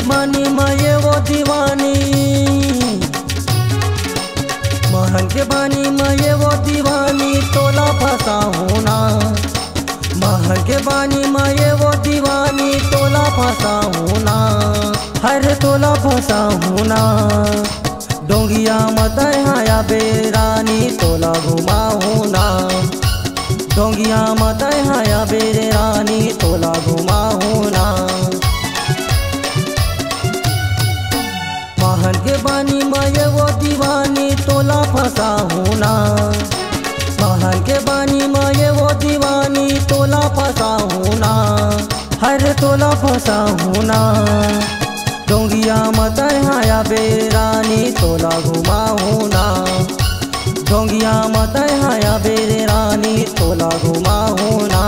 बानी मैं ये वो दीवानी, महल के बानी मैं ये वो दीवानी, तोला फंसा हूँ ना। महल के बानी मैं ये वो दीवानी, तोला फंसा हूँ ना, हर तोला फंसा हूँ ना। डोंगिया मत हाया बेरानी, तोला घुमाऊँ ना। डोंगिया मत हाया बेरानी, तोला घुमाऊँ ना। महल के बानी मैं ये वो दीवानी, तोला फंसा हूँ ना। महल के बानी मैं ये वो दीवानी, तोला फंसा हूँ ना, हर तोला फंसा हूँ ना। डोंगिया मत हाया बेरानी, तोला घुमाऊँ ना। डोंगिया मत हाया बेरानी, तोला घुमाऊँ ना।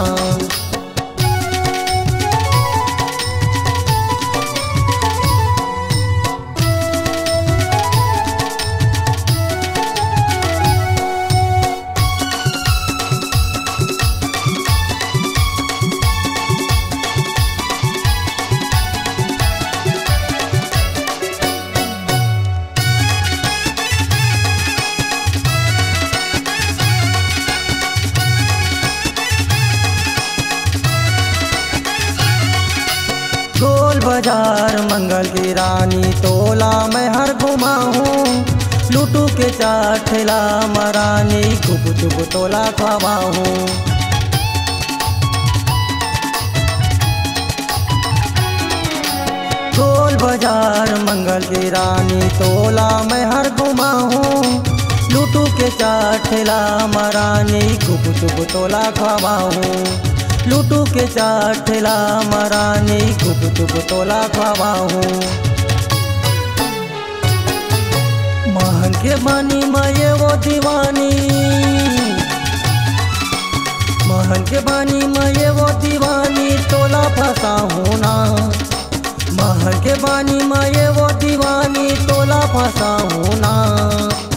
गोल बाजार मंगल की रानी, तोला मैं हर घुमाऊँ। लूटू के चाट ठेला मरानी, गुब चुब तोला खवाऊँ। गोल बाजार मंगल की रानी, तोला मैं हर घुमाऊँ। लूटू के चाट ठेला मरानी, गुब चुब तोला खवाऊँ। लूटू के चाट ठेला मरानी, गुब चुब तोला खवाऊँ। महल के बानी मैं ये वो दीवानी, महल के बानी मैं ये वो दीवानी, तोला फंसा हूँ ना। महल के बानी मैं ये वो दीवानी, तोला फंसा हूँ ना,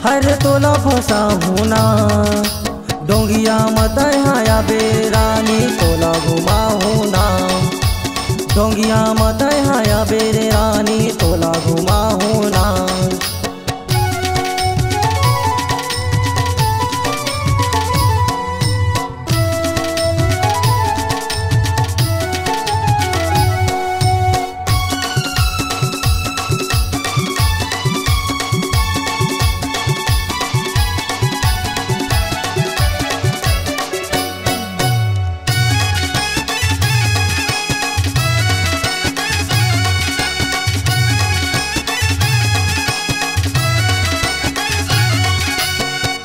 हर तोला फंसा हूँ ना। डोंगिया मत हाया बेरानी, तोला घुमाऊँ ना। डोंगिया मत हाया बेरानी, तोला घुमाऊँ ना।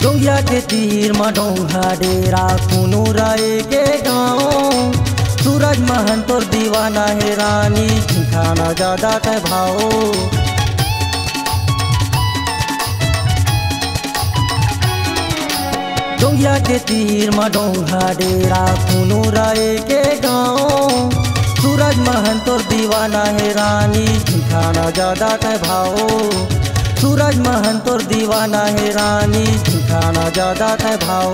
डोंगिया के तीर में डोंगा डेरा, कुनू राय के गाँव। सूरज महन तोर दीवाना है रानी, खाना ज्यादा ते भाव। डोंगिया के तीर में डोंगा डेरा, कुनू राय के गाँव। सूरज महन तोर दीवाना है रानी, खाना ज्यादा ते भाव। सूरज महन तोर दीवाना है रानी, खाना ज्यादा है भाव।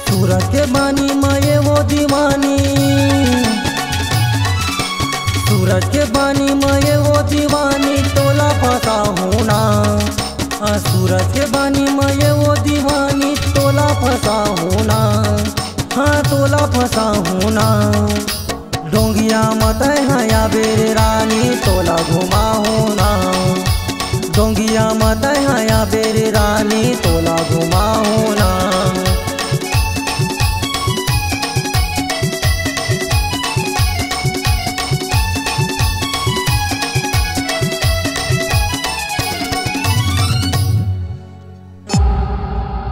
सूरज के बानी मैं ये वो दीवानी, सूरज के बानी मैं ये वो दीवानी, तोला फंसा हूँ ना। सूरज के बानी मैं ये वो दीवानी, तोला फंसा हूँ ना, हाँ तोला फंसा हूँ ना। डोंगिया मत हाया बेरानी, तोला घुमाऊँ ना। डोंगिया मत हाया बेरानी, तोला घुमाऊँ ना।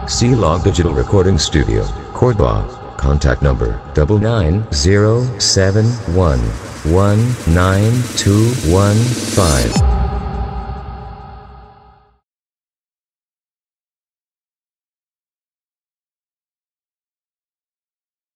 C-Log Digital Recording Studio, Cordoba. Contact number 99071192115.